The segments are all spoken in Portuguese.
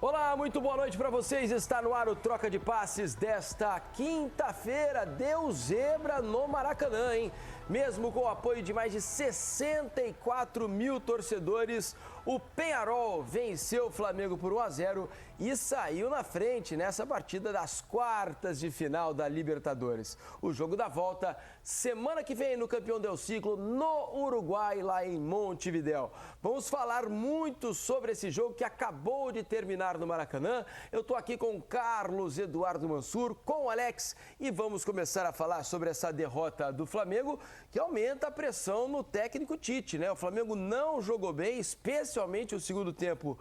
Olá, muito boa noite para vocês. Está no ar o Troca de Passes desta quinta-feira. Deu zebra no Maracanã, hein? Mesmo com o apoio de mais de 64 mil torcedores, o Peñarol venceu o Flamengo por 1-0 e saiu na frente nessa partida das quartas de final da Libertadores. O jogo da volta, semana que vem no Campeão del Siglo, no Uruguai, lá em Montevidéu. Vamos falar muito sobre esse jogo que acabou de terminar no Maracanã. Eu estou aqui com o Carlos Eduardo Mansur, com o Alex, e vamos começar a falar sobre essa derrota do Flamengo, que aumenta a pressão no técnico Tite, né? O Flamengo não jogou bem, especialmente o segundo tempo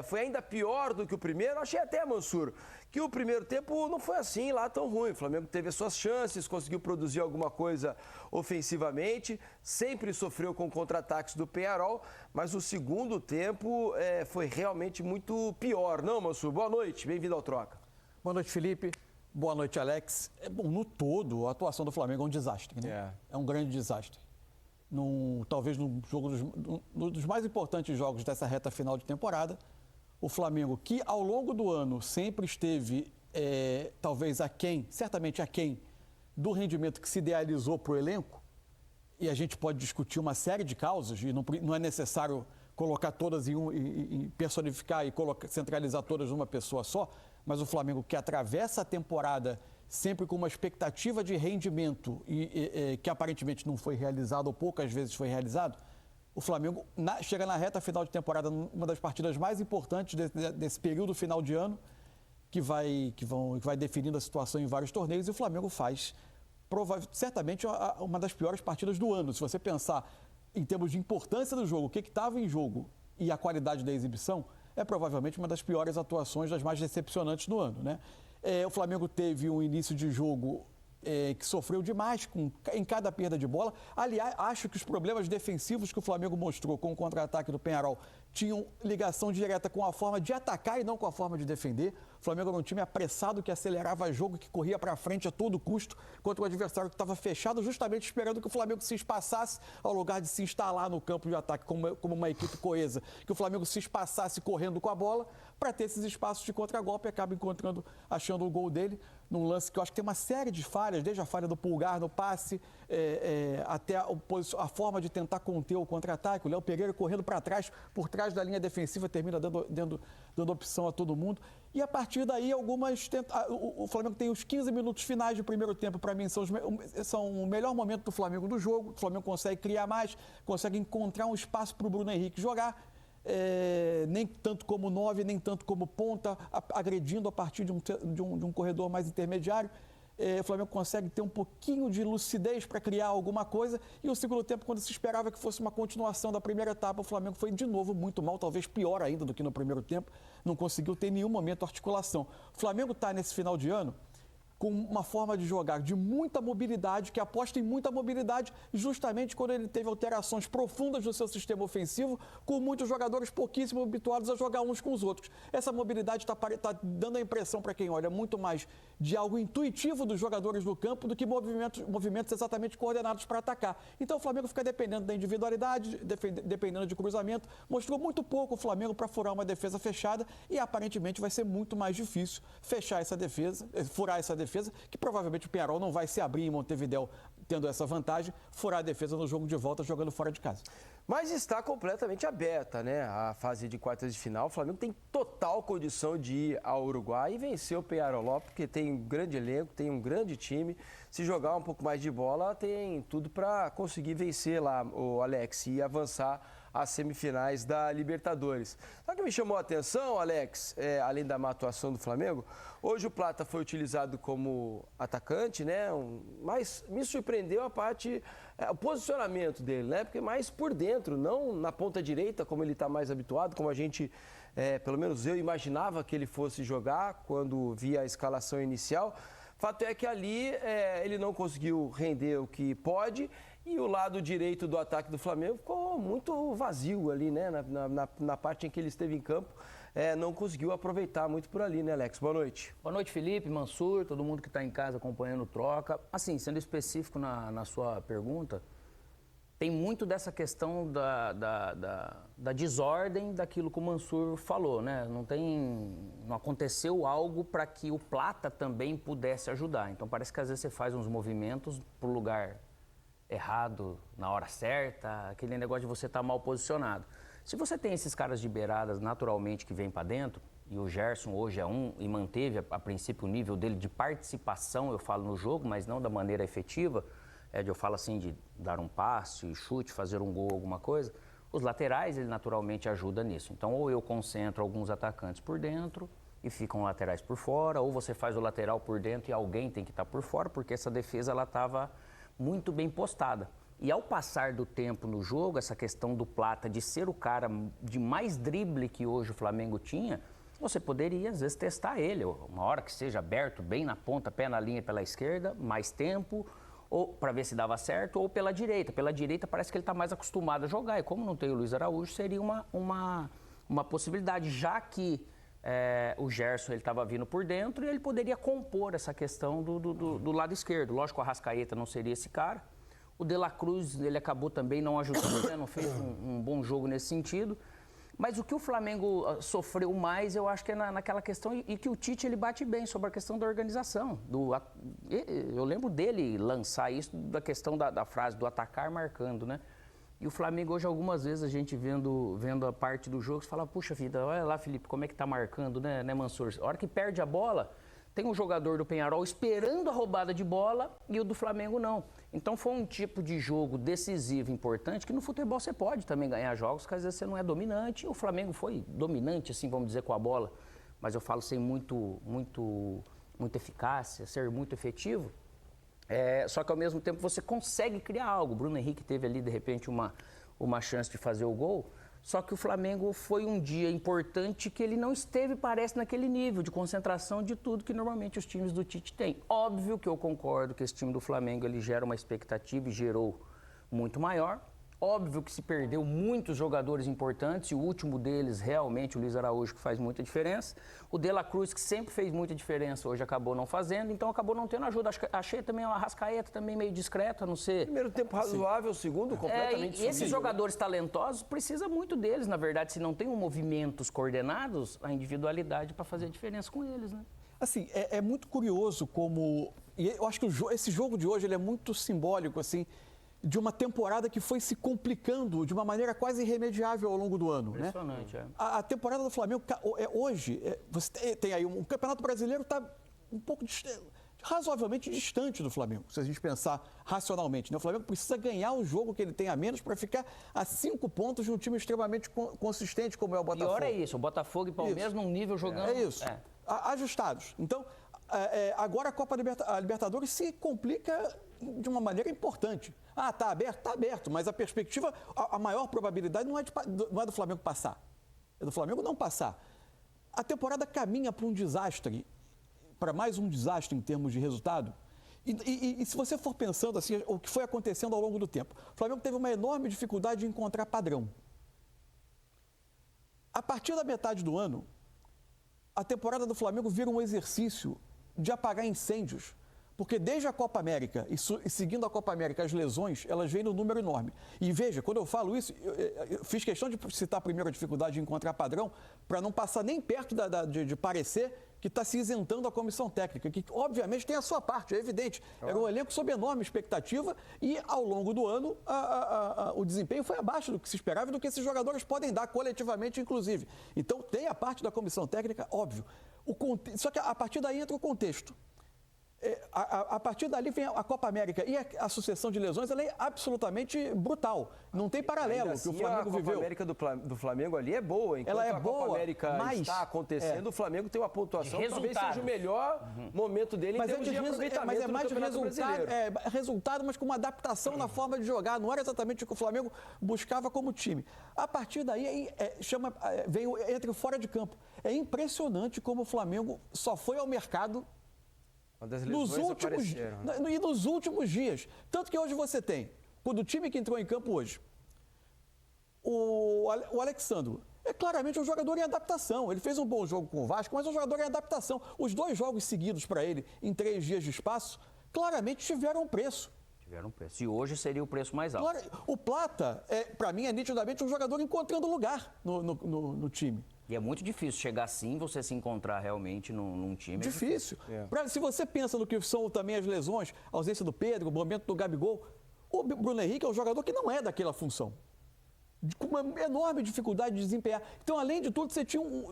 foi ainda pior do que o primeiro. Achei até, Mansur, que o primeiro tempo não foi assim lá tão ruim. O Flamengo teve as suas chances, conseguiu produzir alguma coisa ofensivamente, sempre sofreu com contra-ataques do Peñarol, mas o segundo tempo foi realmente muito pior, não, Mansur? Boa noite, bem-vindo ao Troca. Boa noite, Felipe. Boa noite, Alex. Bom, no todo, a atuação do Flamengo é um desastre, né? É um grande desastre. Talvez no jogo dos mais importantes jogos dessa reta final de temporada, o Flamengo, que ao longo do ano sempre esteve, talvez certamente aquém do rendimento que se idealizou para o elenco, e a gente pode discutir uma série de causas, e não é necessário colocar todas e personificar e centralizar todas numa pessoa só, mas o Flamengo que atravessa a temporada sempre com uma expectativa de rendimento e que aparentemente não foi realizado ou poucas vezes foi realizado, o Flamengo chega na reta final de temporada, uma das partidas mais importantes desse período final de ano, que vai definindo a situação em vários torneios, e o Flamengo faz certamente uma das piores partidas do ano. Se você pensar em termos de importância do jogo, o que estava em jogo e a qualidade da exibição, é provavelmente uma das piores atuações, das mais decepcionantes do ano, né? O Flamengo teve um início de jogo que sofreu demais em cada perda de bola. Aliás, acho que os problemas defensivos que o Flamengo mostrou com o contra-ataque do Peñarol tinham ligação direta com a forma de atacar e não com a forma de defender. O Flamengo era um time apressado, que acelerava jogo, que corria para frente a todo custo, contra o adversário que estava fechado, justamente esperando que o Flamengo se espaçasse ao lugar de se instalar no campo de ataque como uma equipe coesa, que o Flamengo se espaçasse correndo com a bola para ter esses espaços de contragolpe e acaba achando o gol dele num lance que eu acho que tem uma série de falhas, desde a falha do Pulgar no passe, até a forma de tentar conter o contra-ataque. O Léo Pereira correndo para trás, por trás da linha defensiva, termina dando opção a todo mundo. E a partir daí, o Flamengo tem os 15 minutos finais de primeiro tempo, para mim, são o melhor momento do Flamengo no jogo. O Flamengo consegue criar mais, consegue encontrar um espaço para o Bruno Henrique jogar. Nem tanto como 9, nem tanto como ponta, agredindo a partir de um corredor mais intermediário. O Flamengo consegue ter um pouquinho de lucidez para criar alguma coisa, e o segundo tempo, quando se esperava que fosse uma continuação da primeira etapa, o Flamengo foi de novo muito mal, talvez pior ainda do que no primeiro tempo, não conseguiu ter em nenhum momento articulação. O Flamengo está nesse final de ano com uma forma de jogar de muita mobilidade, que aposta em muita mobilidade justamente quando ele teve alterações profundas no seu sistema ofensivo, com muitos jogadores pouquíssimo habituados a jogar uns com os outros. Essa mobilidade está dando a impressão para quem olha muito mais de algo intuitivo dos jogadores no campo do que movimentos exatamente coordenados para atacar. Então o Flamengo fica dependendo da individualidade, dependendo de cruzamento. Mostrou muito pouco o Flamengo para furar uma defesa fechada, e aparentemente vai ser muito mais difícil furar essa defesa, que provavelmente o Peñarol não vai se abrir em Montevidéu tendo essa vantagem, furar a defesa no jogo de volta jogando fora de casa. Mas está completamente aberta, né? A fase de quartas de final. O Flamengo tem total condição de ir ao Uruguai e vencer o Peñarol, porque tem um grande elenco, tem um grande time. Se jogar um pouco mais de bola, tem tudo para conseguir vencer lá o Alex e avançar às semifinais da Libertadores. Sabe o que me chamou a atenção, Alex, além da má atuação do Flamengo? Hoje o Plata foi utilizado como atacante, né? Mas me surpreendeu o posicionamento dele, né? Porque mais por dentro, não na ponta direita, como ele está mais habituado, como a gente, pelo menos eu imaginava que ele fosse jogar quando via a escalação inicial. Fato é que ali ele não conseguiu render o que pode, e o lado direito do ataque do Flamengo ficou muito vazio ali, né? Na parte em que ele esteve em campo, não conseguiu aproveitar muito por ali, né, Alex? Boa noite. Boa noite, Felipe, Mansur, todo mundo que está em casa acompanhando o Troca. Assim, sendo específico na sua pergunta, tem muito dessa questão da desordem daquilo que o Mansur falou, né? Não aconteceu algo para que o Plata também pudesse ajudar. Então parece que às vezes você faz uns movimentos para o lugar errado, na hora certa, aquele negócio de você estar mal posicionado. Se você tem esses caras de beiradas naturalmente que vêm para dentro, e o Gerson hoje é um, e manteve a princípio o nível dele de participação, eu falo no jogo, mas não da maneira efetiva, eu falo assim de dar um passe, chute, fazer um gol, alguma coisa, os laterais ele naturalmente ajuda nisso. Então ou eu concentro alguns atacantes por dentro e ficam laterais por fora, ou você faz o lateral por dentro e alguém tem que estar por fora, porque essa defesa ela estava muito bem postada. E ao passar do tempo no jogo, essa questão do Plata de ser o cara de mais drible que hoje o Flamengo tinha, você poderia, às vezes, testar ele. Uma hora que seja aberto, bem na ponta, pé na linha pela esquerda, mais tempo, ou para ver se dava certo, ou pela direita. Pela direita parece que ele está mais acostumado a jogar. E como não tem o Luiz Araújo, seria uma possibilidade, já que o Gerson estava vindo por dentro e ele poderia compor essa questão do lado esquerdo. Lógico, o Arrascaeta não seria esse cara. O De La Cruz, ele acabou também não ajudando, né? Não fez um bom jogo nesse sentido. Mas o que o Flamengo sofreu mais, eu acho que é naquela questão, e que o Tite ele bate bem sobre a questão da organização. Eu lembro dele lançar isso, da questão da frase do atacar marcando, né? E o Flamengo hoje, algumas vezes, a gente vendo a parte do jogo, você fala, puxa vida, olha lá, Felipe, como é que tá marcando, né, Mansur? A hora que perde a bola, tem um jogador do Peñarol esperando a roubada de bola e o do Flamengo não. Então foi um tipo de jogo decisivo, importante, que no futebol você pode também ganhar jogos, porque às vezes você não é dominante. O Flamengo foi dominante, assim, vamos dizer, com a bola, mas eu falo sem muita eficácia, ser muito efetivo. Só que ao mesmo tempo você consegue criar algo. O Bruno Henrique teve ali, de repente, uma chance de fazer o gol. Só que o Flamengo foi um dia importante que ele não esteve, parece, naquele nível de concentração de tudo que normalmente os times do Tite têm. Óbvio que eu concordo que esse time do Flamengo ele gera uma expectativa e gerou muito maior. Óbvio que se perdeu muitos jogadores importantes e o último deles, realmente, o Luiz Araújo, que faz muita diferença. O De La Cruz, que sempre fez muita diferença, hoje acabou não fazendo, então acabou não tendo ajuda. Achei também o Arrascaeta também meio discreto, a não ser... Primeiro tempo razoável, o segundo completamente E esses jogadores talentosos, precisa muito deles, na verdade, se não tem movimentos coordenados, a individualidade para fazer a diferença com eles, né? Assim, é muito curioso como... E eu acho que esse jogo de hoje ele é muito simbólico, assim, de uma temporada que foi se complicando de uma maneira quase irremediável ao longo do ano. Impressionante, né? A temporada do Flamengo, hoje, você tem aí um Campeonato Brasileiro está um pouco razoavelmente distante do Flamengo, se a gente pensar racionalmente. Né? O Flamengo precisa ganhar o jogo que ele tem a menos para ficar a 5 pontos de um time extremamente consistente como é o Botafogo. E hora é isso, o Botafogo e Palmeiras num nível jogando... É isso, ajustados. Então, agora a Libertadores se complica de uma maneira importante. Está aberto? Está aberto, mas a perspectiva, a maior probabilidade não é do Flamengo passar, é do Flamengo não passar. A temporada caminha para um desastre, para mais um desastre em termos de resultado. E se você for pensando assim, o que foi acontecendo ao longo do tempo, o Flamengo teve uma enorme dificuldade de encontrar padrão. A partir da metade do ano, a temporada do Flamengo vira um exercício de apagar incêndios, porque desde a Copa América e seguindo a Copa América, as lesões, elas vêm num número enorme. E veja, quando eu falo isso, eu fiz questão de citar primeiro a dificuldade de encontrar padrão, para não passar nem perto de parecer que está se isentando a comissão técnica, que obviamente tem a sua parte, é evidente. Era um elenco sob enorme expectativa e ao longo do ano o desempenho foi abaixo do que se esperava e do que esses jogadores podem dar coletivamente, inclusive. Então tem a parte da comissão técnica, óbvio. Só que a partir daí entra o contexto. A partir dali vem a Copa América e a sucessão de lesões ela é absolutamente brutal. Não tem paralelo assim, que o Flamengo viveu. A Copa América do Flamengo ali é boa. Enquanto ela é a boa, Copa América mas está acontecendo, o Flamengo tem uma pontuação que talvez seja o melhor momento dele mas em termos de aproveitamento mas é mais do Campeonato Brasileiro. Resultado, mas com uma adaptação na forma de jogar. Não era exatamente o que o Flamengo buscava como time. A partir daí, entra o fora de campo. É impressionante como o Flamengo só foi ao mercado nos últimos dias. Tanto que hoje você tem, quando o time que entrou em campo hoje, o Alexandro, é claramente um jogador em adaptação. Ele fez um bom jogo com o Vasco, mas é um jogador em adaptação. Os 2 jogos seguidos para ele, em 3 dias de espaço, claramente tiveram um preço. Gera um preço. E hoje seria o preço mais alto. Claro, o Plata, para mim, é nitidamente um jogador encontrando lugar no time. E é muito difícil chegar assim, você se encontrar realmente num time. Difícil. Se você pensa no que são também as lesões, a ausência do Pedro, o momento do Gabigol, o Bruno Henrique é um jogador que não é daquela função. Com uma enorme dificuldade de desempenhar. Então, além de tudo,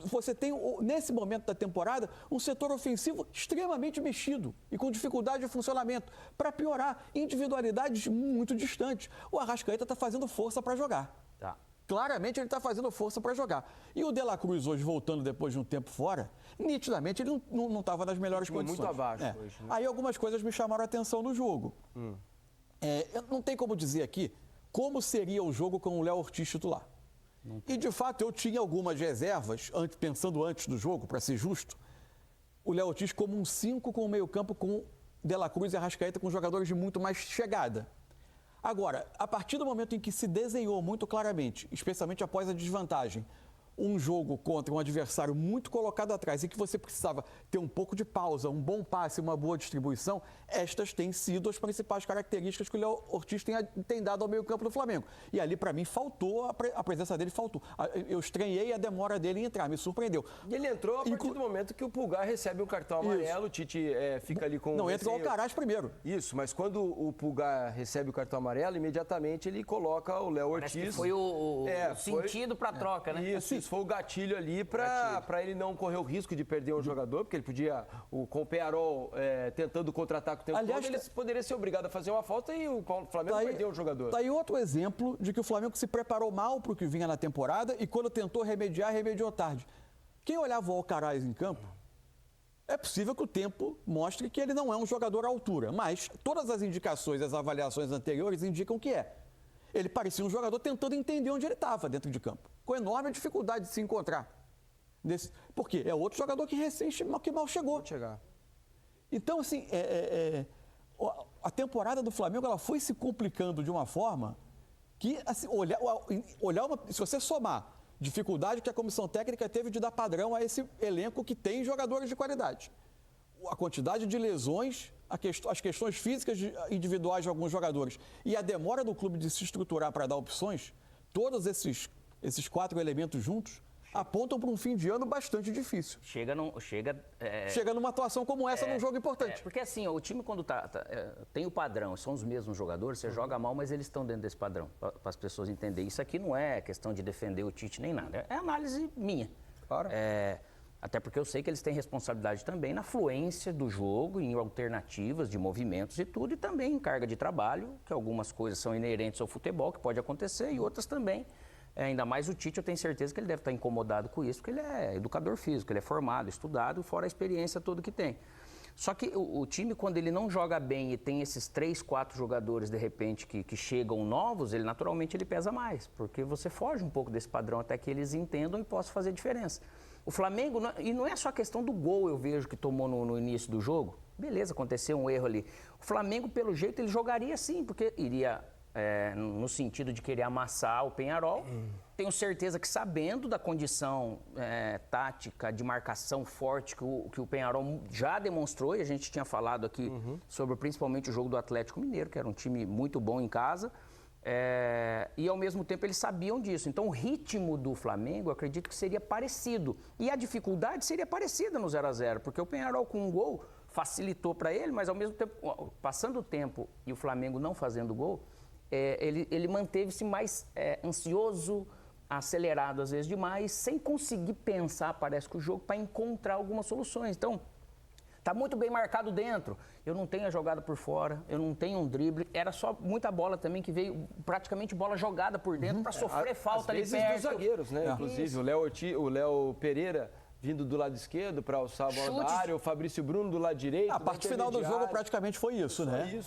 você tem, nesse momento da temporada, um setor ofensivo extremamente mexido e com dificuldade de funcionamento. Para piorar, individualidades muito distantes. O Arrascaeta está fazendo força para jogar. Tá. Claramente ele está fazendo força para jogar. E o De La Cruz hoje, voltando depois de um tempo fora, nitidamente ele não estava nas melhores condições. Muito abaixo hoje, né? Aí algumas coisas me chamaram a atenção no jogo. Não tem como dizer aqui como seria o jogo com o Léo Ortiz titular. E, de fato, eu tinha algumas reservas, pensando antes do jogo, para ser justo, o Léo Ortiz como um 5 com o meio-campo com De La Cruz e Arrascaeta com jogadores de muito mais chegada. Agora, a partir do momento em que se desenhou muito claramente, especialmente após a desvantagem, um jogo contra um adversário muito colocado atrás e que você precisava ter um pouco de pausa, um bom passe, uma boa distribuição, estas têm sido as principais características que o Léo Ortiz tem dado ao meio-campo do Flamengo. E ali, para mim, faltou, a presença dele faltou. Eu estranhei a demora dele em entrar, me surpreendeu. E ele entrou a partir do momento que o Pulgar recebe um cartão amarelo, o Tite fica ali com... Não, entra o Alcaraz primeiro. Isso, mas quando o Pulgar recebe o cartão amarelo, imediatamente ele coloca o Léo Ortiz... Parece que foi o sentido para a troca, né? Isso foi o gatilho ali para ele não correr o risco de perder um jogador, porque ele podia, com o Peñarol tentando contra-ataque o tempo todo, ele poderia ser obrigado a fazer uma falta e o Flamengo perdeu o jogador. Está aí outro exemplo de que o Flamengo se preparou mal para o que vinha na temporada e quando tentou remediar, remediou tarde. Quem olhava o Alcaraz em campo, é possível que o tempo mostre que ele não é um jogador à altura, mas todas as indicações, as avaliações anteriores indicam que é. Ele parecia um jogador tentando entender onde ele estava dentro de campo, com enorme dificuldade de se encontrar. Porque é outro jogador que mal chegou. Então, assim, a temporada do Flamengo ela foi se complicando de uma forma que, assim, se você somar dificuldade que a comissão técnica teve de dar padrão a esse elenco que tem jogadores de qualidade, a quantidade de lesões, as questões físicas individuais de alguns jogadores e a demora do clube de se estruturar para dar opções, todos esses 4 elementos juntos apontam para um fim de ano bastante difícil. Chega numa atuação como essa num jogo importante. Porque assim, o time quando tem o padrão, são os mesmos jogadores, você joga mal, mas eles estão dentro desse padrão, para as pessoas entenderem. Isso aqui não é questão de defender o Tite nem nada, é análise minha. Claro. Até porque eu sei que eles têm responsabilidade também na fluência do jogo, em alternativas de movimentos e tudo, e também em carga de trabalho, que algumas coisas são inerentes ao futebol, que pode acontecer, e outras também. Ainda mais o Tite, eu tenho certeza que ele deve estar incomodado com isso, porque ele é educador físico, ele é formado, estudado, fora a experiência toda que tem. Só que o time, quando ele não joga bem e tem esses 3, 4 jogadores, de repente, que chegam novos, ele naturalmente ele pesa mais, porque você foge um pouco desse padrão até que eles entendam e possam fazer diferença. O Flamengo, e não é só a questão do gol, eu vejo, que tomou no início do jogo. Beleza, aconteceu um erro ali. O Flamengo, pelo jeito, ele jogaria sim, porque iria... no sentido de querer amassar o Peñarol. Tenho certeza que, sabendo da condição tática de marcação forte que o Peñarol já demonstrou, e a gente tinha falado aqui sobre principalmente o jogo do Atlético Mineiro, que era um time muito bom em casa, e ao mesmo tempo eles sabiam disso. Então o ritmo do Flamengo, eu acredito que seria parecido. E a dificuldade seria parecida no 0-0, porque o Peñarol com um gol facilitou para ele, mas ao mesmo tempo, passando o tempo e o Flamengo não fazendo gol, ele manteve-se mais ansioso, acelerado às vezes demais, sem conseguir pensar, parece que o jogo, para encontrar algumas soluções. Então, está muito bem marcado dentro. Eu não tenho a jogada por fora, eu não tenho um drible. Era só muita bola também que veio, praticamente bola jogada por dentro para sofrer falta ali perto. Dos zagueiros, né? Inclusive, o Léo Pereira vindo do lado esquerdo para alçar a bola da área, o Fabrício Bruno do lado direito. A parte final do jogo praticamente foi isso, né?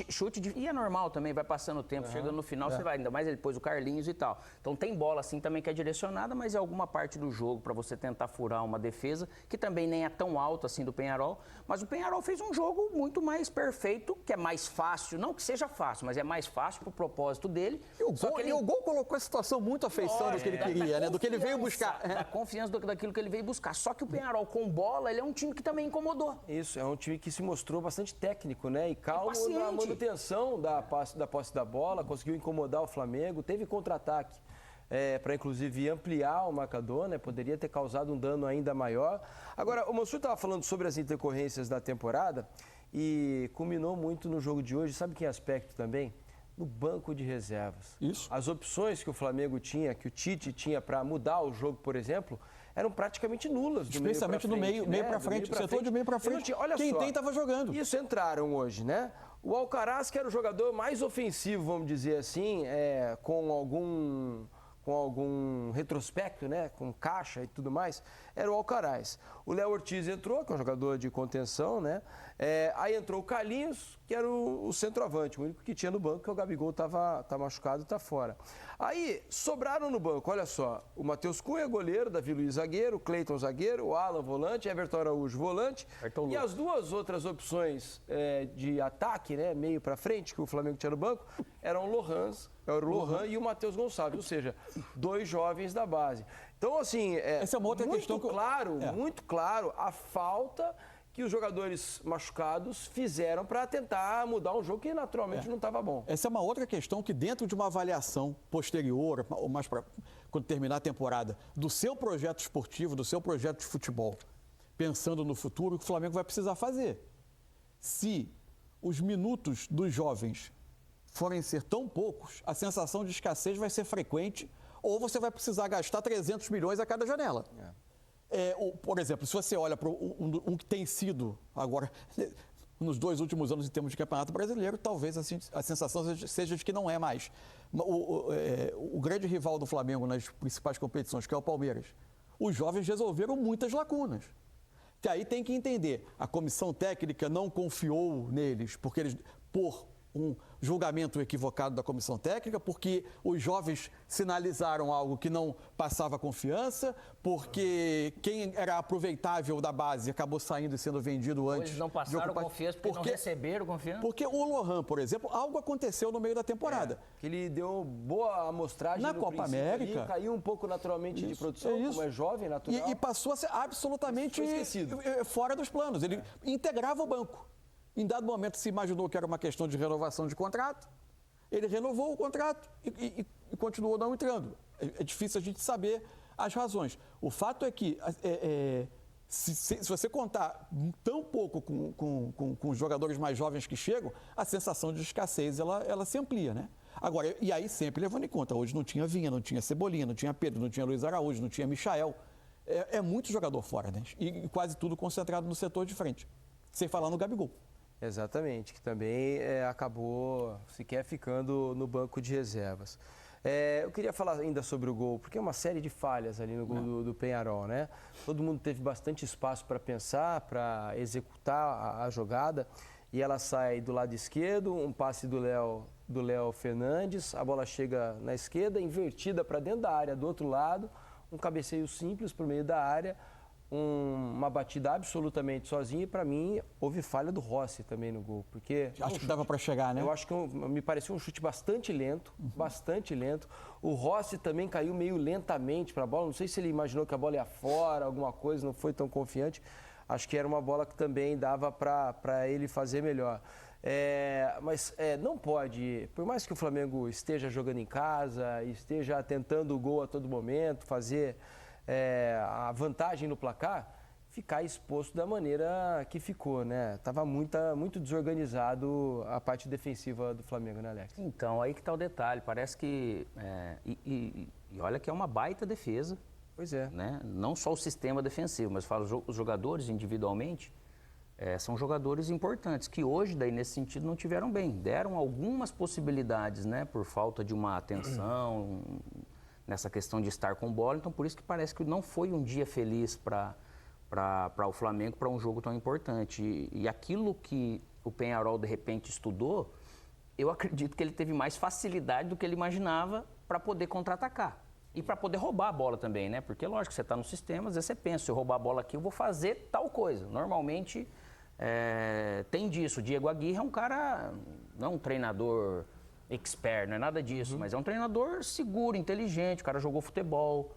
Chute, e é normal também, vai passando o tempo, chegando no final, você vai, ainda mais ele pôs o Carlinhos e tal. Então tem bola assim também que é direcionada, mas é alguma parte do jogo para você tentar furar uma defesa, que também nem é tão alta assim do Peñarol, mas o Peñarol fez um jogo muito mais perfeito, que é mais fácil, não que seja fácil, mas é mais fácil pro propósito dele. E o gol colocou a situação muito à feição do que ele queria, né? Do que ele veio buscar. Da confiança daquilo que ele veio buscar. buscar. Só que o Peñarol com bola, ele é um time que também incomodou. Isso, é um time que se mostrou bastante técnico, né? E calmo paciente. na manutenção da posse da bola, conseguiu incomodar o Flamengo, teve contra-ataque para inclusive ampliar o marcador, né? Poderia ter causado um dano ainda maior. Agora, o Mansur estava falando sobre as intercorrências da temporada e culminou muito no jogo de hoje. Sabe que aspecto também? No banco de reservas. Isso. As opções que o Flamengo tinha, que o Tite tinha para mudar o jogo, por exemplo, eram praticamente nulas. Especialmente no meio para frente, o setor de meio para frente. Olha quem só, tem estava jogando. Isso entraram hoje, né? O Alcaraz, que era o jogador mais ofensivo, vamos dizer assim, com algum retrospecto, né, com caixa e tudo mais, era o Alcaraz. O Léo Ortiz entrou, que é um jogador de contenção, né? Aí entrou o Carlinhos, que era o centroavante, o único que tinha no banco, que o Gabigol tá machucado e tá fora. Aí sobraram no banco, olha só, o Matheus Cunha, goleiro, Davi Luiz zagueiro, o Cleiton zagueiro, o Alan volante, Everton Araújo volante. E as duas outras opções de ataque, né, meio para frente, que o Flamengo tinha no banco, eram o Lohan e o Matheus Gonçalves, ou seja, 2 jovens da base. Então, assim, essa é uma outra questão que muito claro a falta que os jogadores machucados fizeram para tentar mudar um jogo que naturalmente não estava bom. Essa é uma outra questão que dentro de uma avaliação posterior, ou mais para quando terminar a temporada, do seu projeto esportivo, do seu projeto de futebol, pensando no futuro, o que o Flamengo vai precisar fazer. Se os minutos dos jovens forem ser tão poucos, a sensação de escassez vai ser frequente, ou você vai precisar gastar 300 milhões a cada janela. Por exemplo, se você olha para um que tem sido agora, nos 2 últimos anos em termos de campeonato brasileiro, talvez a sensação seja de que não é mais. O grande rival do Flamengo nas principais competições, que é o Palmeiras, os jovens resolveram muitas lacunas. Que aí tem que entender, a comissão técnica não confiou neles, porque eles, por um julgamento equivocado da comissão técnica, porque os jovens sinalizaram algo que não passava confiança, porque quem era aproveitável da base acabou saindo e sendo vendido antes. Eles não passaram confiança porque não receberam confiança? Porque o Lohan, por exemplo, algo aconteceu no meio da temporada. Que ele deu boa amostragem na Copa América. Ali, caiu um pouco naturalmente de produção, como é jovem, natural. E passou a ser absolutamente fora dos planos. Ele integrava o banco. Em dado momento se imaginou que era uma questão de renovação de contrato, ele renovou o contrato e continuou não entrando. É difícil a gente saber as razões. O fato é que, se você contar tão pouco com os jogadores mais jovens que chegam, a sensação de escassez ela se amplia, né? Agora, e aí sempre levando em conta, hoje não tinha Vinha, não tinha Cebolinha, não tinha Pedro, não tinha Luiz Araújo, não tinha Michael. É muito jogador fora, né? E quase tudo concentrado no setor de frente, sem falar no Gabigol. Exatamente, que também acabou sequer ficando no banco de reservas. Eu queria falar ainda sobre o gol, porque é uma série de falhas ali no gol do Peñarol, né? Todo mundo teve bastante espaço para pensar, para executar a jogada, e ela sai do lado esquerdo, um passe do Léo Fernandes, a bola chega na esquerda, invertida para dentro da área do outro lado, um cabeceio simples por meio da área, uma batida absolutamente sozinha, e para mim houve falha do Rossi também no gol, porque acho que dava para chegar, né? Eu acho que me pareceu um chute bastante lento, bastante lento. O Rossi também caiu meio lentamente para a bola, não sei se ele imaginou que a bola ia fora, alguma coisa, não foi tão confiante. Acho que era uma bola que também dava para ele fazer melhor. Mas não pode, por mais que o Flamengo esteja jogando em casa, esteja tentando o gol a todo momento, fazer a vantagem no placar, ficar exposto da maneira que ficou, né? Tava muito desorganizado a parte defensiva do Flamengo, né, Alex? Então, aí que tá o detalhe. Parece que... E olha que é uma baita defesa. Pois é. Né? Não só o sistema defensivo, mas falo os jogadores individualmente, são jogadores importantes, que hoje, daí, nesse sentido, não tiveram bem. Deram algumas possibilidades, né? Por falta de uma atenção... nessa questão de estar com bola, então por isso que parece que não foi um dia feliz para o Flamengo, para um jogo tão importante. E aquilo que o Peñarol, de repente, estudou, eu acredito que ele teve mais facilidade do que ele imaginava para poder contra-atacar. E para poder roubar a bola também, né? Porque, lógico, você está no sistema, às vezes você pensa, se eu roubar a bola aqui, eu vou fazer tal coisa. Normalmente, tem disso. O Diego Aguirre é um cara, não um treinador... expert, não é nada disso, mas é um treinador seguro, inteligente, o cara jogou futebol,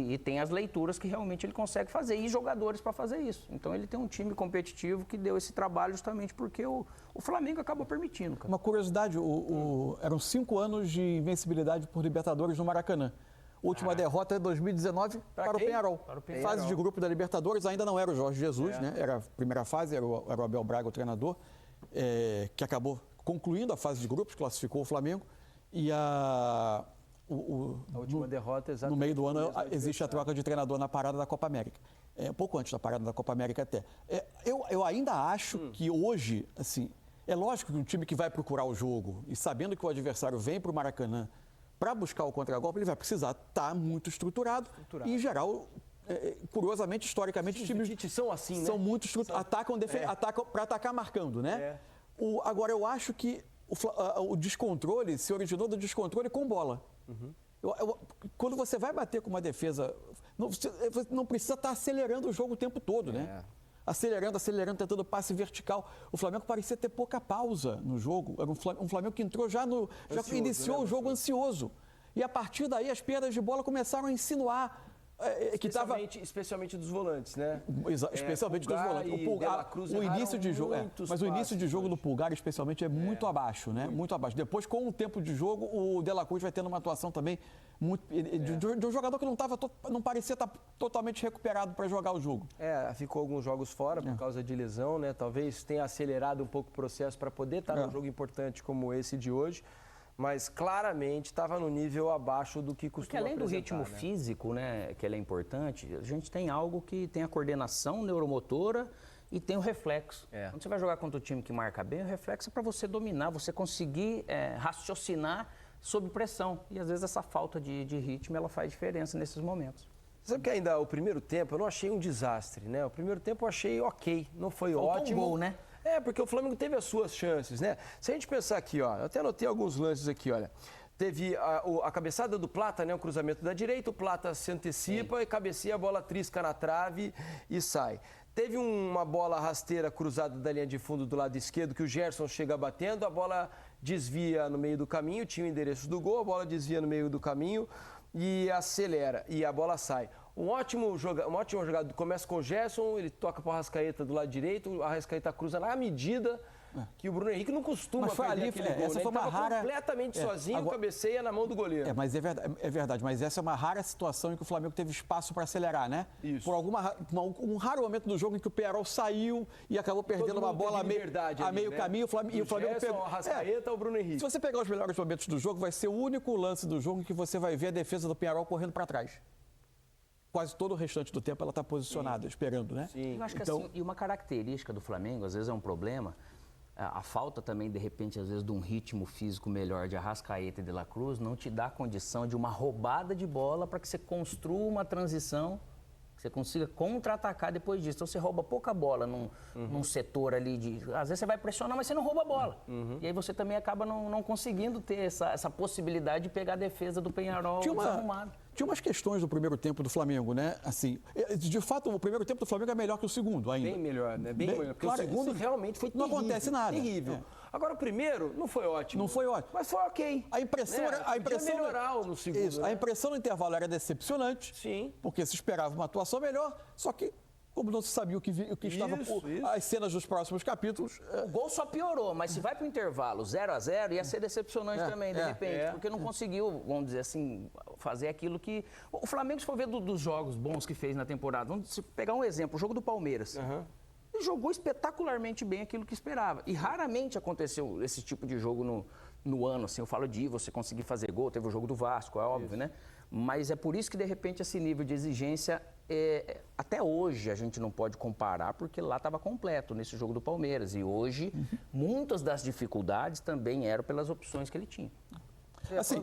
E tem as leituras que realmente ele consegue fazer e jogadores para fazer isso. Então ele tem um time competitivo que deu esse trabalho justamente porque o Flamengo acabou permitindo. Cara. Uma curiosidade, eram 5 anos de invencibilidade por Libertadores no Maracanã. Última derrota em 2019 para o Peñarol. Fase de grupo da Libertadores, ainda não era o Jorge Jesus, né? Era a primeira fase, era o Abel Braga, o treinador, que acabou concluindo a fase de grupos, classificou o Flamengo. E a última derrota, exatamente. No meio do ano existe a troca de treinador na parada da Copa América. Pouco antes da parada da Copa América até. Eu ainda acho que hoje, assim, é lógico que um time que vai procurar o jogo e sabendo que o adversário vem para o Maracanã para buscar o contragolpe, ele vai precisar estar muito estruturado. E, em geral, curiosamente, historicamente, os times são assim, né? São muito estruturados, atacam para atacar marcando, né? Agora, eu acho que o descontrole se originou do descontrole com bola. Quando você vai bater com uma defesa, não precisa estar acelerando o jogo o tempo todo, né? Acelerando, tentando passe vertical. O Flamengo parecia ter pouca pausa no jogo. Era um Flamengo que entrou já iniciou o jogo ansioso. E a partir daí as perdas de bola começaram a insinuar. Especialmente dos volantes, né? Especialmente dos volantes. O início de jogo, mas o início de jogo do Pulgar, especialmente, é muito abaixo, né? Muito abaixo. Depois, com o tempo de jogo, o De La Cruz vai tendo uma atuação também de um jogador que não parecia estar totalmente recuperado para jogar o jogo. Ficou alguns jogos fora por causa de lesão, né? Talvez tenha acelerado um pouco o processo para poder estar num jogo importante como esse de hoje. Mas claramente estava no nível abaixo do que costuma apresentar. Porque além do ritmo físico, né, que ele é importante, a gente tem algo que tem a coordenação neuromotora e tem o reflexo. Quando você vai jogar contra o time que marca bem, o reflexo é para você dominar, você conseguir raciocinar sob pressão. E às vezes essa falta de ritmo ela faz diferença nesses momentos. Sabe que ainda o primeiro tempo eu não achei um desastre, né? O primeiro tempo eu achei ok, não foi ótimo. Um gol, né? Porque o Flamengo teve as suas chances, né? Se a gente pensar aqui, ó, eu até anotei alguns lances aqui, olha. Teve a cabeçada do Plata, né? O cruzamento da direita, o Plata se antecipa e cabeceia, a bola trisca na trave e sai. Teve uma bola rasteira cruzada da linha de fundo do lado esquerdo, que o Gerson chega batendo, a bola desvia no meio do caminho, tinha o endereço do gol, a bola desvia no meio do caminho e acelera, e a bola sai. Uma ótima jogada começa com o Gerson, ele toca para o Arrascaeta do lado direito, o Arrascaeta cruza na medida que o Bruno Henrique não costuma fazer aquele gol, essa né? foi uma rara... completamente sozinho, cabeceia na mão do goleiro. Mas é verdade, mas essa é uma rara situação em que o Flamengo teve espaço para acelerar, né? Isso. Por um raro momento do jogo em que o Peñarol saiu e acabou perdendo uma bola a meio caminho, e o Flamengo pegou o Arrascaeta ou o Bruno Henrique. Se você pegar os melhores momentos do jogo, vai ser o único lance do jogo em que você vai ver a defesa do Peñarol correndo para trás. Quase todo o restante do tempo ela está posicionada, esperando, né? Sim. Eu acho que assim, e uma característica do Flamengo, às vezes é um problema, a falta também, de repente, às vezes, de um ritmo físico melhor de Arrascaeta e De La Cruz não te dá condição de uma roubada de bola para que você construa uma transição, que você consiga contra-atacar depois disso. Então, você rouba pouca bola num setor ali às vezes você vai pressionar, mas você não rouba a bola. E aí você também acaba não conseguindo ter essa possibilidade de pegar a defesa do Peñarol desarrumado. Tinha umas questões do primeiro tempo do Flamengo, né? Assim, de fato, o primeiro tempo do Flamengo é melhor que o segundo ainda. Bem melhor, né? Bem melhor. Porque claro, o segundo realmente foi terrível. Não acontece nada. Terrível. Agora, o primeiro não foi ótimo. Não foi ótimo. Mas foi ok. A impressão podia melhorar no segundo. Isso, né? A impressão no intervalo era decepcionante. Sim. Porque se esperava uma atuação melhor, só que como não se sabia o que estava as cenas dos próximos capítulos. O gol só piorou, mas se vai para o intervalo 0-0, ia ser decepcionante também, de repente, porque não conseguiu, vamos dizer assim, fazer aquilo que... O Flamengo, se for ver dos jogos bons que fez na temporada, vamos pegar um exemplo, o jogo do Palmeiras. Ele jogou espetacularmente bem aquilo que esperava. E raramente aconteceu esse tipo de jogo no ano, assim, eu falo de você conseguir fazer gol, teve o jogo do Vasco, é óbvio, né? Mas é por isso que, de repente, esse nível de exigência, até hoje a gente não pode comparar, porque lá estava completo nesse jogo do Palmeiras. E hoje, muitas das dificuldades também eram pelas opções que ele tinha. Assim,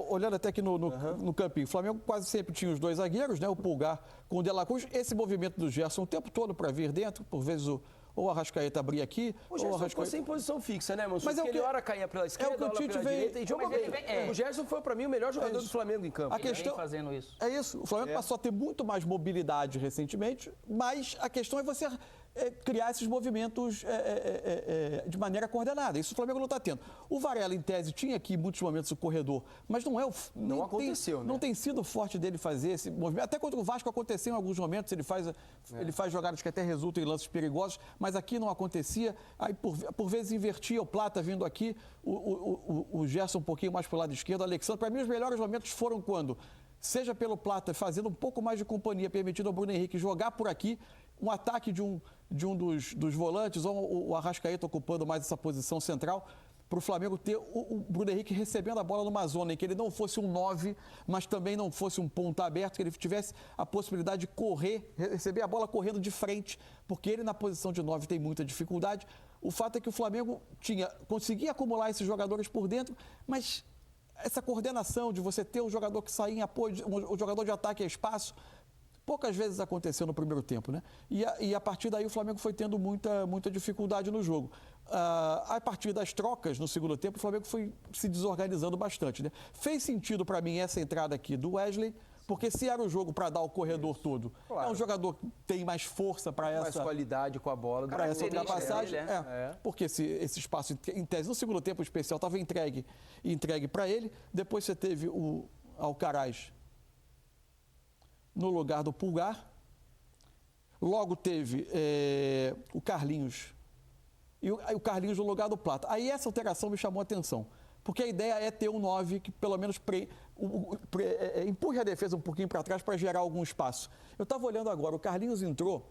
olhando até aqui no campinho, o Flamengo quase sempre tinha os dois zagueiros, né? O Pulgar com o De La Cruz. Esse movimento do Gerson o tempo todo para vir dentro, por vezes ou o Arrascaeta abria aqui, o Gerson ficou sem posição fixa, né, Mansur? Mas porque ele hora caía pela esquerda, hora pela direita e jogou bem. O Gerson foi, para mim, o melhor jogador do Flamengo em campo. A questão fazendo isso. É isso. O Flamengo passou a ter muito mais mobilidade recentemente, mas a questão é você criar esses movimentos de maneira coordenada. Isso o Flamengo não está tendo. O Varela, em tese, tinha aqui em muitos momentos o corredor, mas não é o... Não aconteceu, né? Não tem sido forte dele fazer esse movimento. Até contra o Vasco aconteceu em alguns momentos, ele faz jogadas que até resultam em lances perigosos, mas aqui não acontecia. Aí, por vezes, invertia o Plata vindo aqui, o Gerson um pouquinho mais para o lado esquerdo, o Alexandre. Para mim, os melhores momentos foram quando, seja pelo Plata fazendo um pouco mais de companhia, permitindo ao Bruno Henrique jogar por aqui, um ataque de um dos volantes, ou o Arrascaeta ocupando mais essa posição central, para o Flamengo ter o Bruno Henrique recebendo a bola numa zona em que ele não fosse um 9, mas também não fosse um ponta aberto, que ele tivesse a possibilidade de correr, receber a bola correndo de frente, porque ele na posição de 9 tem muita dificuldade. O fato é que o Flamengo conseguia acumular esses jogadores por dentro, mas essa coordenação de você ter um jogador que sai em apoio, um jogador de ataque a espaço, poucas vezes aconteceu no primeiro tempo, né? E a partir daí o Flamengo foi tendo muita dificuldade no jogo. A partir das trocas no segundo tempo, o Flamengo foi se desorganizando bastante, né? Fez sentido para mim essa entrada aqui do Wesley, porque se era o jogo para dar o corredor todo, claro, é um jogador que tem mais força para essa... Mais qualidade com a bola. Para essa ultrapassagem. Porque esse espaço, em tese, no segundo tempo especial, estava entregue para ele. Depois você teve o Alcaraz no lugar do Pulgar. Logo teve o Carlinhos. E o Carlinhos no lugar do Plata. Aí essa alteração me chamou a atenção. Porque a ideia é ter um 9 que pelo menos empurre a defesa um pouquinho para trás para gerar algum espaço. Eu estava olhando agora, o Carlinhos entrou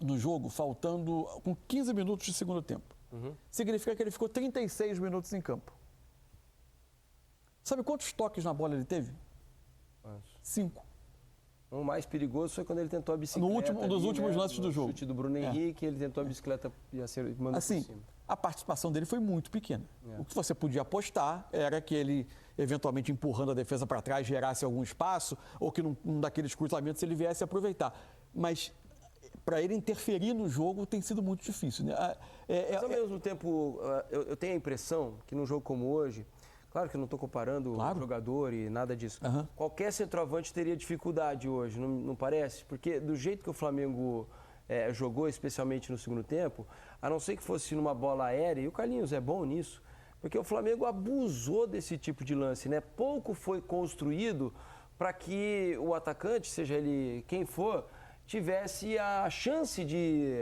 no jogo faltando com 15 minutos de segundo tempo. Significa que ele ficou 36 minutos em campo. Sabe quantos toques na bola ele teve? 5. O mais perigoso foi quando ele tentou a bicicleta. Um dos últimos lances do jogo. O chute do Bruno Henrique, ele tentou a bicicleta e mandou assim, por cima. A participação dele foi muito pequena. O que você podia apostar era que ele, eventualmente empurrando a defesa para trás, gerasse algum espaço, ou que num daqueles cruzamentos ele viesse aproveitar. Mas para ele interferir no jogo tem sido muito difícil, né? Mas ao mesmo tempo, eu tenho a impressão que num jogo como hoje, claro que eu não estou comparando o jogador e nada disso. Qualquer centroavante teria dificuldade hoje, não parece? Porque do jeito que o Flamengo jogou, especialmente no segundo tempo, a não ser que fosse numa bola aérea, e o Carlinhos é bom nisso, porque o Flamengo abusou desse tipo de lance, né? Pouco foi construído para que o atacante, seja ele quem for, tivesse a chance de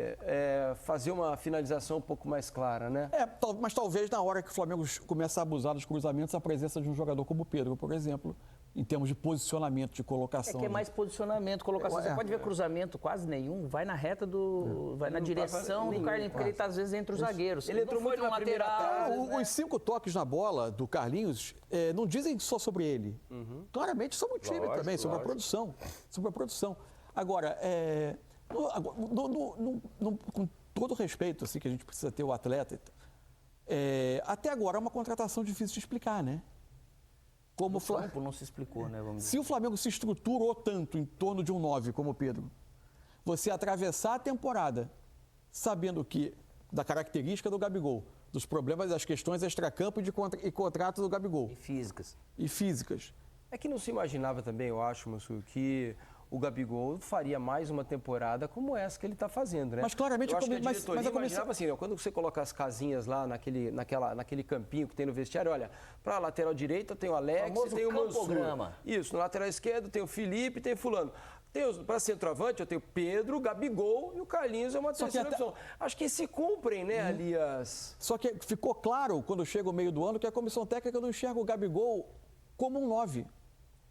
fazer uma finalização um pouco mais clara, né? Mas talvez na hora que o Flamengo começa a abusar dos cruzamentos, a presença de um jogador como o Pedro, por exemplo, em termos de posicionamento, de colocação. É mais posicionamento, colocação. Você pode ver cruzamento quase nenhum, vai na reta vai na direção do Carlinhos, porque ele está às vezes entre os zagueiros. Ele entrou muito na lateral. Os 5 toques na bola do Carlinhos não dizem só sobre ele. Claramente sobre o time também, sobre a produção. Sobre a produção. Agora, com todo o respeito assim, que a gente precisa ter o atleta, até agora é uma contratação difícil de explicar, né? Como o Flamengo não se explicou, né? Vamos dizer. Se o Flamengo se estruturou tanto em torno de um 9 como o Pedro, você atravessar a temporada sabendo que da característica do Gabigol, dos problemas, das questões extracampo e contrato do Gabigol. E físicas. É que não se imaginava também, eu acho, Mussu, que o Gabigol faria mais uma temporada como essa que ele está fazendo, né? Mas claramente... Eu acho que a diretoria imaginava assim, quando você coloca as casinhas lá naquele campinho que tem no vestiário, olha, para a lateral direita tem o Alex e tem o Mansur. Isso, na lateral esquerda tem o Felipe, tem o fulano. Para centroavante eu tenho Pedro, Gabigol e o Carlinhos é uma terceira opção. Acho que se cumprem, né, ali as... Só que ficou claro, quando chega o meio do ano, que a comissão técnica não enxerga o Gabigol como um 9.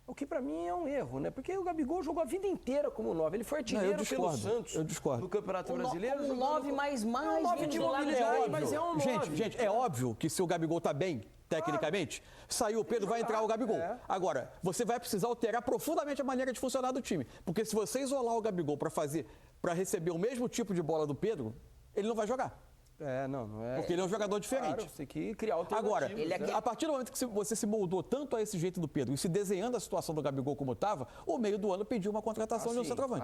O que para mim é um erro, né? Porque o Gabigol jogou a vida inteira como 9. Ele foi artilheiro pelo Santos no Campeonato Brasileiro. Um 9 mais um 9 de mobilidade, mas é um 9. Gente, é óbvio que se o Gabigol tá bem, tecnicamente, saiu o Pedro, vai entrar o Gabigol. Agora, você vai precisar alterar profundamente a maneira de funcionar do time. Porque se você isolar o Gabigol para receber o mesmo tipo de bola do Pedro, ele não vai jogar. Não é. Porque ele é um jogador diferente. Claro, você tem que criar alternativas. Agora, a partir do momento que você se moldou tanto a esse jeito do Pedro e se desenhando a situação do Gabigol como estava, o meio do ano pediu uma contratação de um centroavante.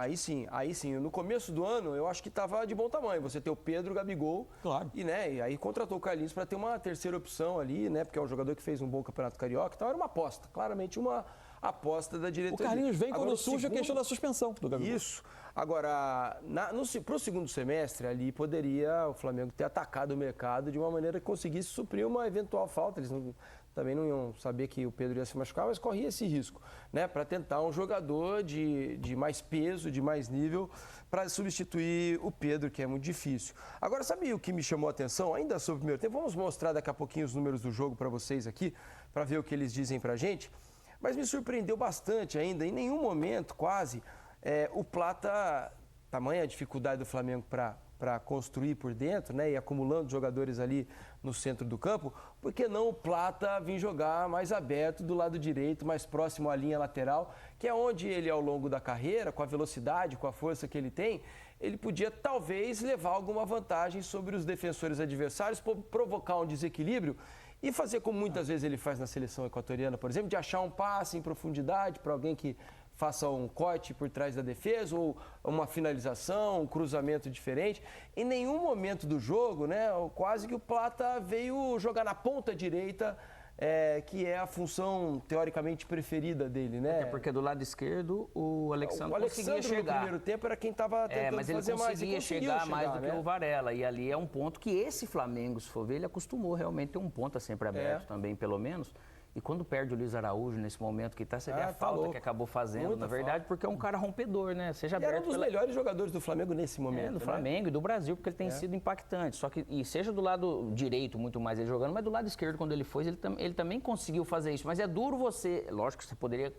Aí sim. No começo do ano, eu acho que estava de bom tamanho. Você ter o Pedro, o Gabigol. Claro. E aí contratou o Carlinhos para ter uma terceira opção ali, né? Porque é um jogador que fez um bom campeonato carioca. Então era uma aposta. Claramente uma aposta da diretoria. O Carlinhos vem quando surge a questão da suspensão do Gabigol. Isso. Agora, para o segundo semestre, ali poderia o Flamengo ter atacado o mercado de uma maneira que conseguisse suprir uma eventual falta. Eles também não iam saber que o Pedro ia se machucar, mas corria esse risco, né? Para tentar um jogador de mais peso, de mais nível, para substituir o Pedro, que é muito difícil. Agora, sabe o que me chamou a atenção? Ainda sobre o primeiro tempo, vamos mostrar daqui a pouquinho os números do jogo para vocês aqui, para ver o que eles dizem para a gente. Mas me surpreendeu bastante ainda, em nenhum momento, quase, o Plata, tamanha a dificuldade do Flamengo para construir por dentro, né, e acumulando jogadores ali no centro do campo, por que não o Plata vir jogar mais aberto do lado direito, mais próximo à linha lateral, que é onde ele, ao longo da carreira, com a velocidade, com a força que ele tem, ele podia talvez levar alguma vantagem sobre os defensores adversários, provocar um desequilíbrio e fazer como muitas vezes ele faz na seleção equatoriana, por exemplo, de achar um passe em profundidade para alguém que faça um corte por trás da defesa ou uma finalização, um cruzamento diferente. Em nenhum momento do jogo, né, quase que o Plata veio jogar na ponta direita, que é a função teoricamente preferida dele, né? Até porque do lado esquerdo o Alexandre conseguia chegar. No primeiro tempo era quem estava tentando mas ele fazer mais. Conseguia chegar mais do que o Varela. E ali é um ponto que esse Flamengo, se for ver, ele acostumou realmente ter um ponta sempre aberto também, pelo menos. E quando perde o Luiz Araújo nesse momento que você vê a falta que acabou fazendo, muita na verdade, falta. Porque é um cara rompedor, né? Seja aberto. Era um dos melhores jogadores do Flamengo nesse momento. Do Flamengo e do Brasil, porque ele tem sido impactante. Só que, e seja do lado direito, muito mais ele jogando, mas do lado esquerdo, quando ele foi, ele também conseguiu fazer isso. Mas é duro você, lógico que você poderia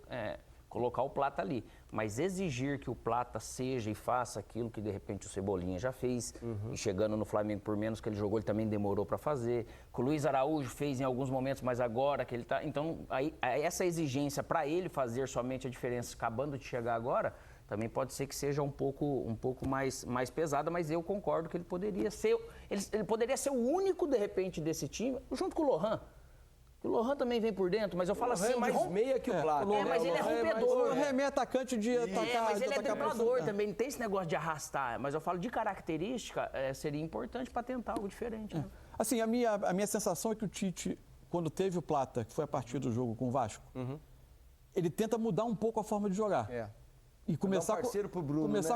colocar o Plata ali, mas exigir que o Plata seja e faça aquilo que de repente o Cebolinha já fez, e chegando no Flamengo por menos que ele jogou, ele também demorou para fazer, que o Luiz Araújo fez em alguns momentos, mas agora que ele está... Então, essa exigência para ele fazer somente a diferença, acabando de chegar agora, também pode ser que seja um pouco mais pesada, mas eu concordo que ele poderia ser o único, de repente, desse time, junto com o Lohan. O Lohan também vem por dentro, mas eu falo assim... é mais meia que o Plata. Mas ele é rompedor. O Lohan é meio atacante de atacar... Mas ele é driblador também, não tem esse negócio de arrastar. Mas eu falo de característica, seria importante para tentar algo diferente. Né? Assim, a minha sensação é que o Tite, quando teve o Plata, que foi a partir do jogo com o Vasco, ele tenta mudar um pouco a forma de jogar. E começar,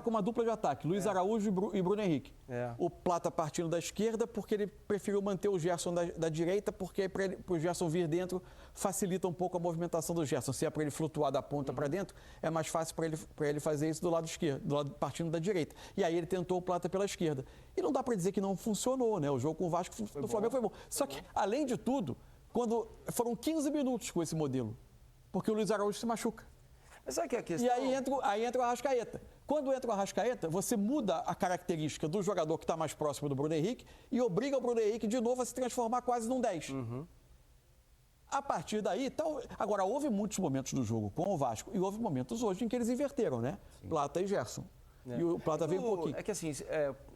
com uma dupla de ataque, Luiz Araújo e Bruno Henrique. O Plata partindo da esquerda, porque ele preferiu manter o Gerson da direita, porque para o Gerson vir dentro facilita um pouco a movimentação do Gerson. Se é para ele flutuar da ponta para dentro, é mais fácil para ele fazer isso do lado esquerdo, partindo da direita. E aí ele tentou o Plata pela esquerda. E não dá para dizer que não funcionou, né? O jogo com o Vasco do Flamengo foi bom. Só que, além de tudo, foram 15 minutos com esse modelo, porque o Luiz Araújo se machuca. Mas sabe que a questão... E aí entra o Arrascaeta. Quando entra o Arrascaeta, você muda a característica do jogador que está mais próximo do Bruno Henrique e obriga o Bruno Henrique de novo a se transformar quase num 10. A partir daí, agora, houve muitos momentos do jogo com o Vasco e houve momentos hoje em que eles inverteram, né? Plata e Gerson. E o Plata veio um pouquinho. É que assim,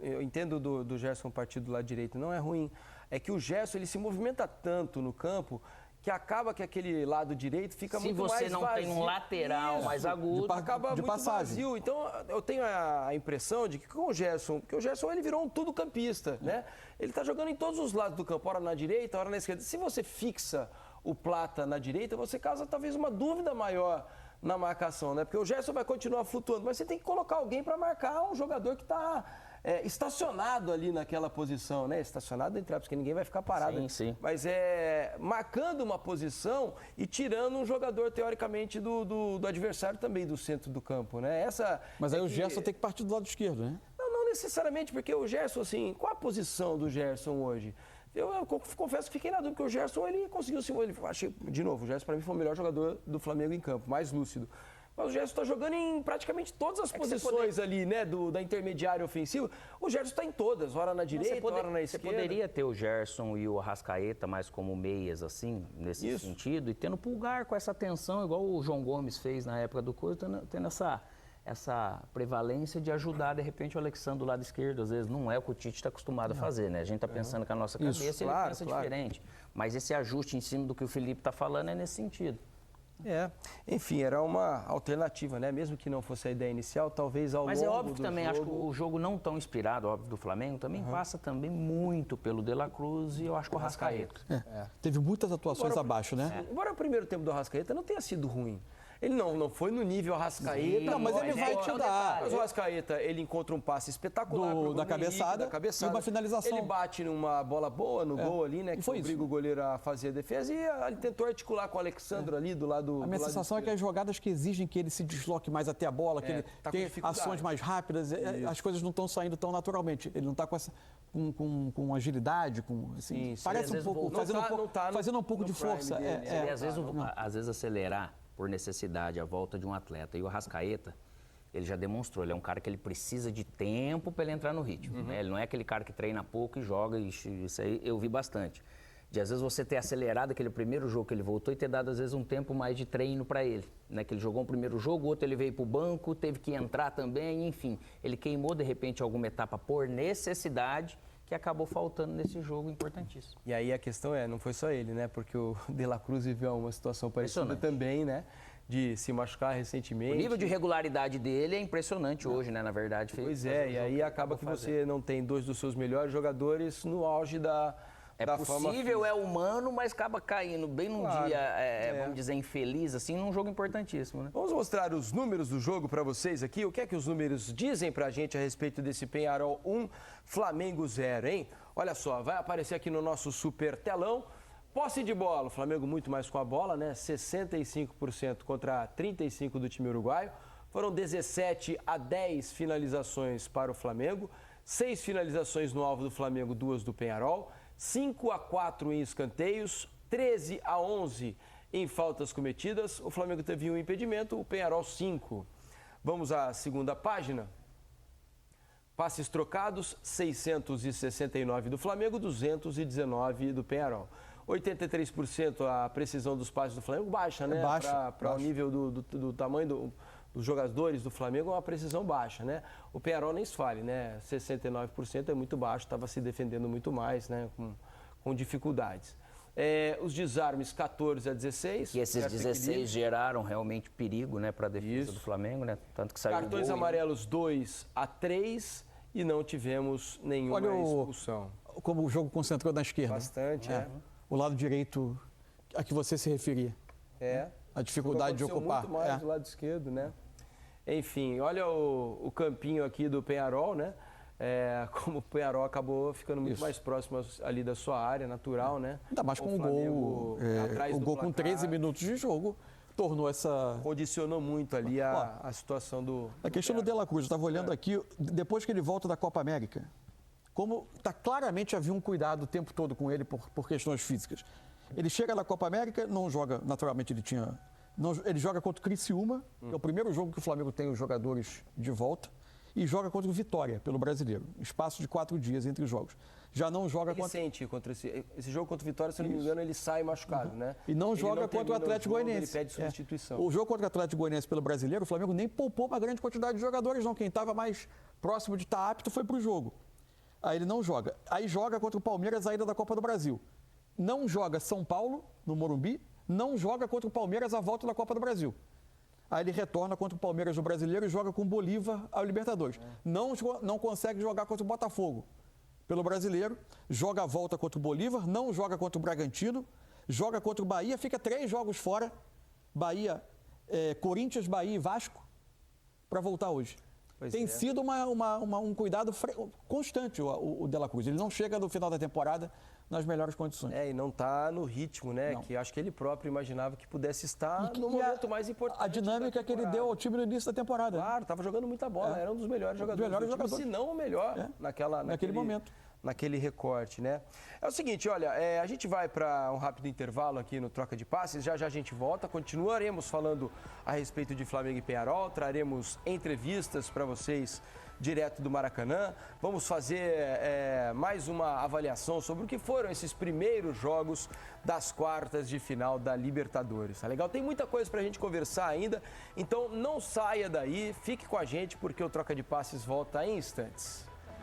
eu entendo do Gerson partir do lado direito, não é ruim. É que o Gerson, ele se movimenta tanto no campo que acaba que aquele lado direito fica muito mais vazio. Se você não tem um lateral mais agudo, acaba muito vazio. Então, eu tenho a impressão de que com o Gerson, porque o Gerson ele virou um tudo-campista, né? Ele está jogando em todos os lados do campo, ora na direita, ora na esquerda. Se você fixa o Plata na direita, você causa talvez uma dúvida maior na marcação, né? Porque o Gerson vai continuar flutuando, mas você tem que colocar alguém para marcar um jogador que está... estacionado ali naquela posição, né? Estacionado entre aspas, porque ninguém vai ficar parado. Sim. Mas marcando uma posição e tirando um jogador, teoricamente, do adversário também, do centro do campo, né? Mas aí o Gerson tem que partir do lado esquerdo, né? Não necessariamente, porque o Gerson, assim, qual a posição do Gerson hoje? Eu confesso que fiquei na dúvida, porque o Gerson, ele conseguiu se... De novo, o Gerson, para mim, foi o melhor jogador do Flamengo em campo, mais lúcido. Mas o Gerson está jogando em praticamente todas as posições ali, né, da intermediária ofensiva. O Gerson está em todas, ora na direita, ora na esquerda. Você poderia ter o Gerson e o Arrascaeta mais como meias, assim, nesse sentido, e tendo Pulgar com essa tensão, igual o João Gomes fez na época do Coisa, tendo essa prevalência de ajudar, de repente, o Alexandre do lado esquerdo. Às vezes não é o que o Tite está acostumado a fazer, né? A gente está pensando com a nossa cabeça e ele pensa diferente. Mas esse ajuste em cima do que o Felipe está falando é nesse sentido. Enfim, era uma alternativa, né? Mesmo que não fosse a ideia inicial, talvez ao longo do jogo... Mas é óbvio que também, acho que o jogo não tão inspirado, óbvio, do Flamengo, também passa também muito pelo De La Cruz e eu acho que o Arrascaeta. Teve muitas atuações abaixo, né? Embora o primeiro tempo do Arrascaeta não tenha sido ruim. Ele não foi no nível Arrascaeta. Não, mas ele vai te dar. Mas o Arrascaeta, ele encontra um passe espetacular da cabeçada e uma finalização. Ele bate numa bola boa no gol ali, né? Que obriga o goleiro a fazer a defesa. E ele tentou articular com o Alexandre ali do lado. A minha sensação é que as jogadas que exigem que ele se desloque mais até a bola, que ele tenha ações mais rápidas, as coisas não estão saindo tão naturalmente. Ele não está com agilidade, assim, parece um pouco, fazendo um pouco de força. Às vezes acelerar por necessidade a volta de um atleta. E o Arrascaeta, ele já demonstrou, ele é um cara que ele precisa de tempo para ele entrar no ritmo. Né? Ele não é aquele cara que treina pouco e joga, isso aí eu vi bastante. De às vezes você ter acelerado aquele primeiro jogo que ele voltou e ter dado às vezes um tempo mais de treino para ele. Né? Que ele jogou um primeiro jogo, o outro ele veio para o banco, teve que entrar também, enfim. Ele queimou de repente alguma etapa por necessidade, que acabou faltando nesse jogo importantíssimo. E aí a questão não foi só ele, né? Porque o De La Cruz viveu uma situação parecida também, né? De se machucar recentemente. O nível de regularidade dele é impressionante hoje, né? Na verdade. Pois é, e aí acaba que você não tem dois dos seus melhores jogadores no auge da possível, é humano, mas acaba caindo bem num dia, vamos dizer, infeliz, assim, num jogo importantíssimo, né? Vamos mostrar os números do jogo para vocês aqui. O que é que os números dizem pra gente a respeito desse Peñarol 1, Flamengo 0, hein? Olha só, vai aparecer aqui no nosso super telão. Posse de bola, o Flamengo muito mais com a bola, né? 65% contra 35% do time uruguaio. Foram 17 a 10 finalizações para o Flamengo. 6 finalizações no alvo do Flamengo, 2 do Peñarol. 5 a 4 em escanteios, 13 a 11 em faltas cometidas. O Flamengo teve um impedimento, o Peñarol 5. Vamos à segunda página. Passes trocados, 669 do Flamengo, 219 do Peñarol. 83% a precisão dos passes do Flamengo baixa, né? Para o nível do tamanho dos jogadores do Flamengo, é uma precisão baixa, né? O Peñarol nem se fale, né? 69% é muito baixo, estava se defendendo muito mais, né? Com dificuldades. Os desarmes 14 a 16. E esses 16 geraram realmente perigo, né, para a defesa do Flamengo, né? Tanto que saiu cartões amarelos 2 a 3 e não tivemos nenhuma expulsão. Como o jogo concentrou na esquerda. Bastante, O lado direito a que você se referia. A dificuldade de ocupar. Muito mais do lado esquerdo, né? Enfim, olha o campinho aqui do Peñarol, né? Como o Peñarol acabou ficando muito mais próximo ali da sua área natural, né? Ainda mais com o gol. O gol com 13 minutos de jogo tornou essa... Condicionou muito ali a situação do... A questão do De La Cruz, eu estava olhando aqui, depois que ele volta da Copa América, como claramente havia um cuidado o tempo todo com ele por questões físicas. Ele chega na Copa América, não joga, naturalmente ele joga contra o Criciúma, que é o primeiro jogo que o Flamengo tem os jogadores de volta, e joga contra o Vitória, pelo Brasileiro. Espaço de 4 dias entre os jogos. Já não joga contra... sente contra esse jogo contra o Vitória, se não me engano, ele sai machucado, né? E não joga contra o Atlético Goianiense. Ele pede substituição. O jogo contra o Atlético Goianiense pelo Brasileiro, o Flamengo nem poupou uma grande quantidade de jogadores, não. Quem estava mais próximo de estar apto foi para o jogo. Aí ele não joga. Aí joga contra o Palmeiras, a ida da Copa do Brasil. Não joga São Paulo, no Morumbi, não joga contra o Palmeiras a volta da Copa do Brasil. Aí ele retorna contra o Palmeiras no Brasileiro e joga com o Bolívar ao Libertadores. Não consegue jogar contra o Botafogo pelo Brasileiro, joga a volta contra o Bolívar, não joga contra o Bragantino, joga contra o Bahia, fica 3 jogos fora, Corinthians, Bahia e Vasco, para voltar hoje. Tem sido um cuidado constante o De La Cruz. Ele não chega no final da temporada nas melhores condições. E não está no ritmo, né? Não. Que acho que ele próprio imaginava que pudesse estar no momento mais importante. A dinâmica que ele deu ao time no início da temporada. Claro, estava jogando muita bola, era um dos melhores jogadores do time, se não o melhor naquele momento. Naquele recorte, né? É o seguinte, olha, a gente vai para um rápido intervalo aqui no Troca de Passes, já a gente volta, continuaremos falando a respeito de Flamengo e Peñarol, traremos entrevistas para vocês direto do Maracanã, vamos fazer mais uma avaliação sobre o que foram esses primeiros jogos das quartas de final da Libertadores, tá legal? Tem muita coisa para a gente conversar ainda, então não saia daí, fique com a gente porque o Troca de Passes volta em instantes.